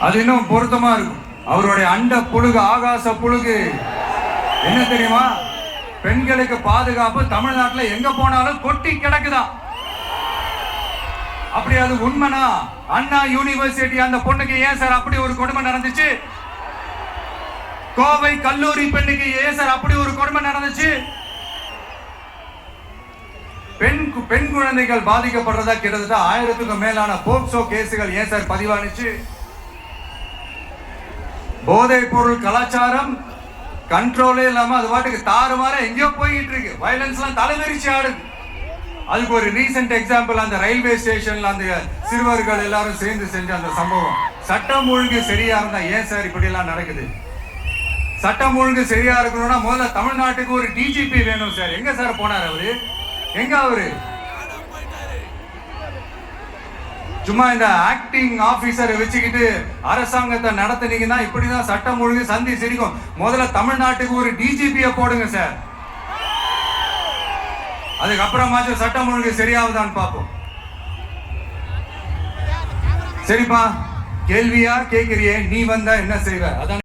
அது இன்னும் பொருத்தமா இருக்கும். அவருடைய அண்ட புழுகு, ஆகாச புழுகு என்ன தெரியுமா? பெண்களுக்கு பாதுகாப்பு தமிழ்நாட்டில் எங்க போனாலும் கொட்டி கிடக்குதான். அப்படி அது உண்மைனா அண்ணா யூனிவர்சிட்டி அந்த பொண்ணுக்கு ஏன் சார் அப்படி ஒரு கொடுமை நடந்துச்சு? கோவை கல்லூரி பெண்ணுக்கு ஏன் சார் அப்படி ஒரு கொடுமை நடந்துச்சு? பெண் குழந்தைகள் பாதிக்கப்படுறதா கிட்டத்தட்ட 1000க்கும் மேலான போக்சோ கேசுகள் ஏன் சார் பதிவானுச்சு? போதைப் பொருள் கலாச்சாரம் கண்ட்ரோலே இல்லாம அது பாட்டுக்கு தாறுமாற எங்கேயோ போயிட்டு இருக்கு. வயலன்ஸ் எல்லாம் தலைவரிச்சு ஆடுது. அதுக்கு ஒரு ரீசெண்ட் எக்ஸாம்பிள் அந்த ரயில்வே ஸ்டேஷன்ல அந்த சிறுவர்கள் எல்லாரும் சேர்ந்து செஞ்ச அந்த சம்பவம். சட்டம் ஒழுங்கு சரியா இருந்தா ஏன் சார் இப்படி எல்லாம் நடக்குது? சட்டம் ஒழுங்கு சரியா இருக்கணும்னா முதல்ல தமிழ்நாட்டுக்கு ஒரு டிஜிபி வேணும் சார். எங்க சார் போனார் அவரு? எங்க அவரு? சும்மா இந்த ஆக்டிங் ஆபீசரை வச்சுக்கிட்டு அரசாங்கத்தை நடத்தினீங்கன்னா இப்படிதான் சட்டம் ஒழுங்கு சந்தி சிரிக்கும். முதல்ல தமிழ்நாட்டுக்கு ஒரு டிஜிபியை போடுங்க சார். அதுக்கப்புறமாச்சும் சட்டம் ஒழுங்கு சரியாவதான்னு பார்ப்போம். சரிப்பா, கேள்வியா கேட்கிறியே, நீ வந்தா என்ன செய்வ? அதான்